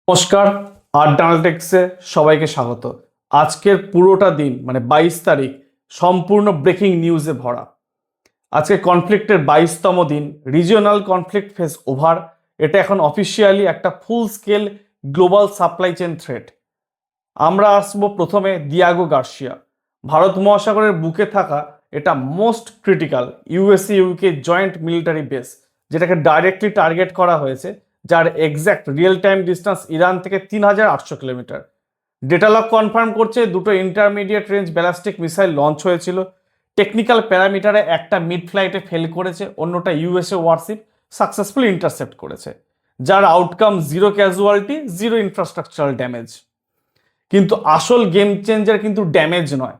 নমস্কার। আড্ডানাটেক্সে সবাইকে স্বাগত। আজকের পুরোটা দিন মানে 22 তারিখ সম্পূর্ণ ব্রেকিং নিউজে ভরা। আজকে কনফ্লিক্টের 22তম দিন। Regional conflict phase over. এটা এখন অফিসিয়ালি একটা ফুল scale global supply chain threat. আমরা আসবো প্রথমে দিয়াগো গার্সিয়া। ভারত মহাসাগরের বুকে থাকা এটা most critical USA UK joint military base, যেটাকে ডাইরেক্টলি টার্গেট করা হয়েছে, যার exact real time distance Iran থেকে 3800 কিলোমিটার। ডেটালগ কনফার্ম করছে দুটো intermediate range ballistic missile launch হয়েছিল। টেকনিক্যাল প্যারামিটারে একটা মিড ফ্লাইটে ফেল করেছে, অন্যটা ইউএসএ ওয়ারশিপ সাকসেসফুলি ইন্টারসেপ্ট করেছে, যার outcome zero casualty, zero infrastructural damage. কিন্তু আসল গেম চেঞ্জার কিন্তু ড্যামেজ নয়,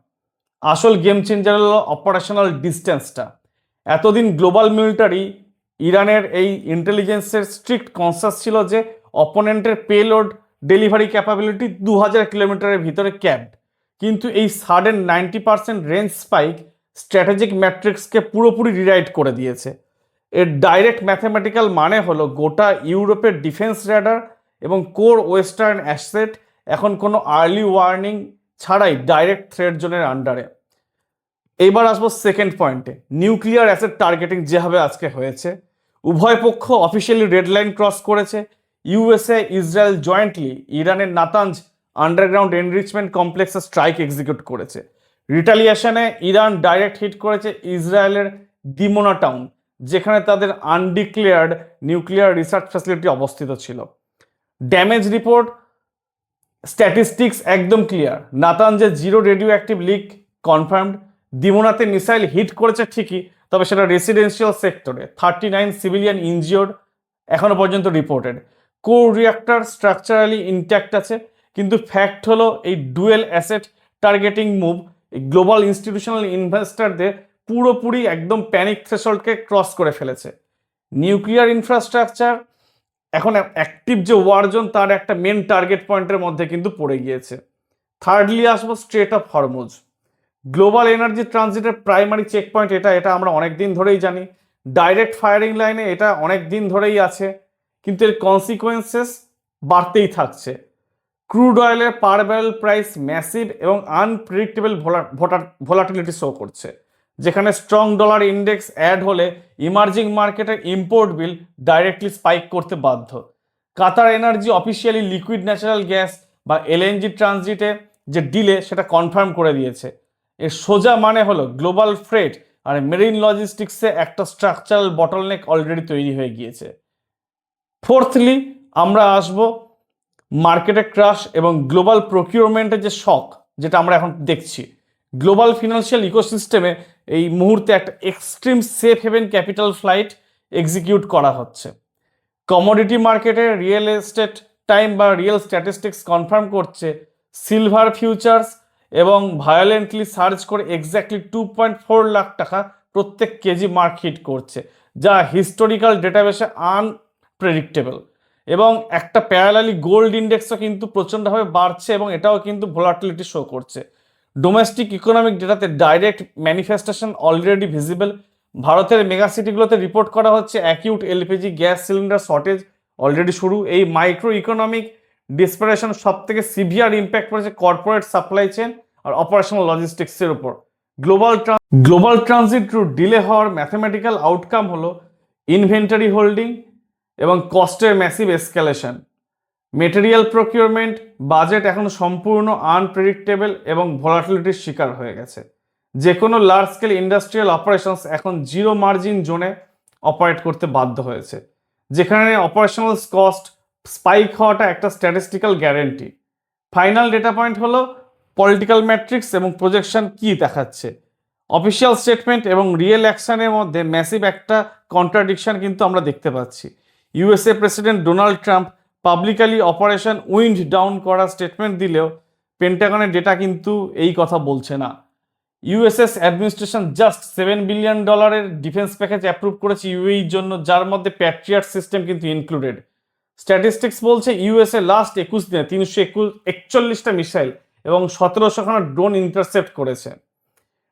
আসল গেম চেঞ্জার হলো অপারেশনাল ডিস্টেন্সটা। এতদিন গ্লোবাল মিলিটারি ইরানের এই ইন্টেলিজেন্সের স্ট্রিক্ট কনসাস ছিল যে অপোনেন্টের পেলোড ডেলিভারি ক্যাপাবিলিটি 2000 কিলোমিটারের ভিতরে ক্যাপড, কিন্তু এই সাডেন 90% রেঞ্জ স্পাইক স্ট্র্যাটেজিক ম্যাট্রিক্সকে পুরোপুরি রিরাইট করে দিয়েছে। এর ডাইরেক্ট ম্যাথমেটিক্যাল মানে হলো গোটা ইউরোপের ডিফেন্স র্যাডার এবং কোর ওয়েস্টার্ন অ্যাসেট এখন কোনো আর্লি ওয়ার্নিং ছাড়াই ডাইরেক্ট থ্রেড জোনের আন্ডারে। এইবার আসবো সেকেন্ড পয়েন্টে, নিউক্লিয়ার অ্যাসেট টার্গেটিং যেভাবে আজকে হয়েছে। উভয় পক্ষ অফিসিয়ালি রেড লাইন ক্রস করেছে। ইউএসএ ইসরায়েল জয়েন্টলি ইরানের নাতাঞ্জ আন্ডারগ্রাউন্ড এনরিচমেন্ট কমপ্লেক্সে স্ট্রাইক এক্সিকিউট করেছে। রিটালিয়েশনে ইরান ডাইরেক্ট হিট করেছে ইসরায়েলের দিমোনা টাউন, যেখানে তাদের আনডিক্লেয়ার্ড নিউক্লিয়ার রিসার্চ ফ্যাসিলিটি অবস্থিত ছিল। ড্যামেজ রিপোর্ট স্ট্যাটিস্টিক্স একদম ক্লিয়ার। নাতাঞ্জে zero radioactive leak confirmed. দিমোনাতে মিসাইল হিট করেছে ঠিকই, তবে সেটা রেসিডেন্সিয়াল সেক্টরে। 39 সিভিলিয়ান ইনজিওর্ড এখনো পর্যন্ত reported. Core reactor structurally intact আছে, কিন্তু ফ্যাক্ট হলো এই dual asset targeting move global institutional ইনভেস্টরদের পুরোপুরি একদম প্যানিক থ্রেশহোল্ডকে ক্রস করে ফেলেছে। নিউক্লিয়ার ইনফ্রাস্ট্রাকচার এখন অ্যাক্টিভ যে ওয়ার জোন, তার একটা মেন টার্গেট পয়েন্টের মধ্যে কিন্তু পড়ে গিয়েছে। থার্ডলি আসবো strait of Hormuz. Global energy ট্রানজিটের প্রাইমারি চেক পয়েন্ট এটা আমরা অনেক দিন ধরেই জানি। ডাইরেক্ট ফায়ারিং লাইনে এটা অনেক দিন ধরেই আছে, কিন্তু এর কনসিকোয়েন্সেস বাড়তেই থাকছে। ক্রুড অয়েলের পার ব্যারেল প্রাইস ম্যাসিভ এবং আনপ্রেডিক্টেবল ভোলাটিলিটি শো করছে, যেখানে স্ট্রং ডলার ইন্ডেক্স অ্যাড হলে ইমার্জিং মার্কেটের ইম্পোর্ট বিল ডাইরেক্টলি স্পাইক করতে বাধ্য। Qatar energy officially liquid natural gas বা এলএনজি ট্রানজিটে যে ডিলে সেটা কনফার্ম করে দিয়েছে। এর সোজা মানে হলো গ্লোবাল ফ্রেট আর মেরিন লজিস্টিক্সে একটা স্ট্রাকচারাল বটলনেক অলরেডি তৈরি হয়ে গিয়েছে। ফোর্থলি আমরা আসবো মার্কেটে ক্রাশ এবং গ্লোবাল প্রকিউরমেন্টের যে শক, যেটা আমরা এখন দেখছি। গ্লোবাল ফিনান্সিয়াল ইকোসিস্টেমে এই মুহূর্তে একটা extreme safe haven capital flight execute করা হচ্ছে। কমোডিটি মার্কেটে রিয়েল এস্টেট টাইম বা রিয়েল স্ট্যাটিস্টিক্স কনফার্ম করছে সিলভার ফিউচার্স এবং ভায়োলেন্টলি সার্চ করে এক্স্যাক্টলি 2.4 লাখ টাকা প্রত্যেক কেজি মার্ক হিট করছে, যা হিস্টোরিক্যাল ডেটাবেসে আনপ্রেডিক্টেবল। এবং একটা প্যারালালি গোল্ড ইন্ডেক্সও কিন্তু প্রচণ্ডভাবে বাড়ছে এবং এটাও কিন্তু ভোলাটিলিটি শো করছে। ডোমেস্টিক ইকোনমিক ডেটাতে ডাইরেক্ট ম্যানিফেস্টেশন অলরেডি ভিজিবল। ভারতের মেগা সিটিগুলোতে রিপোর্ট করা হচ্ছে acute LPG gas cylinder shortage already শুরু। এই মাইক্রো ইকোনমিক ডিসপারেশন সব থেকে সিভিয়ার ইম্প্যাক্ট পড়েছে কর্পোরেট সাপ্লাই চেন আর অপারেশনাল লজিস্টিক্সের উপর। গ্লোবাল ট্রানজিট রুট ডিলে হওয়ার ম্যাথমেটিক্যাল আউটকাম হলো ইনভেন্টারি হোল্ডিং এবং কস্টের massive escalation. Material procurement budget এখন সম্পূর্ণ আনপ্রেডিক্টেবল এবং ভোলাটিলিটির শিকার হয়ে গেছে। যে কোনো লার্জ স্কেল ইন্ডাস্ট্রিয়াল অপারেশনস এখন জিরো মার্জিন জোনে অপারেট করতে বাধ্য হয়েছে, যেখানে অপারেশনাল কস্ট স্পাইক হওয়াটা একটা statistical guarantee. Final data point হলো পলিটিক্যাল ম্যাট্রিক্স এবং প্রজেকশন কি দেখাচ্ছে। অফিসিয়াল স্টেটমেন্ট এবং রিয়েল অ্যাকশনের মধ্যে ম্যাসিভ একটা কন্ট্রাডিকশন কিন্তু আমরা দেখতে পাচ্ছি। USA president Donald Trump publicly operation wind down করা স্টেটমেন্ট দিলেও পেন্টাগনের ডেটা কিন্তু এই কথা বলছে না। USS administration just $7 billion defence package approve করেছে ইউএইর জন্য, যার মধ্যে প্যাট্রিয়ট সিস্টেম কিন্তু ইনক্লুডেড। স্ট্যাটিস্টিক্স বলছে ইউএসএ লাস্ট 21 দিনে 341টা মিসাইল এবং 1700খানা ড্রোন ইন্টারসেপ্ট করেছে।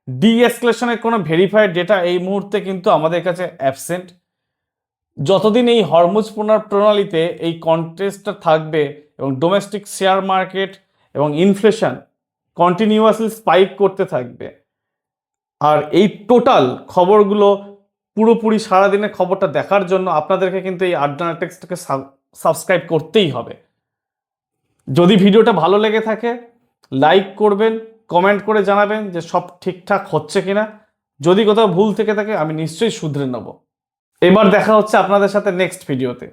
ডি এসকেলেশনের কোনো ভেরিফাইড ডেটা এই মুহূর্তে কিন্তু আমাদের কাছে অ্যাবসেন্ট। যতদিন এই হরমুজ প্রণালীতে এই কন্টেস্টটা থাকবে এবং ডোমেস্টিক শেয়ার মার্কেট এবং ইনফ্লেশন কন্টিনিউয়াসলি স্পাইক করতে থাকবে, আর এই টোটাল খবরগুলো পুরোপুরি সারাদিনের খবরটা দেখার জন্য আপনাদেরকে কিন্তু এই আড্ডানাটিক্সটাকে সাবস্ক্রাইব করতেই হবে। যদি ভিডিওটা ভালো লেগে থাকে লাইক করবেন, কমেন্ট করে জানাবেন যে সব ঠিকঠাক হচ্ছে কিনা। যদি কোথাও ভুল থেকে থাকে আমি নিশ্চয়ই শুধরে নেব। এবার দেখা হচ্ছে আপনাদের সাথে নেক্সট ভিডিওতে।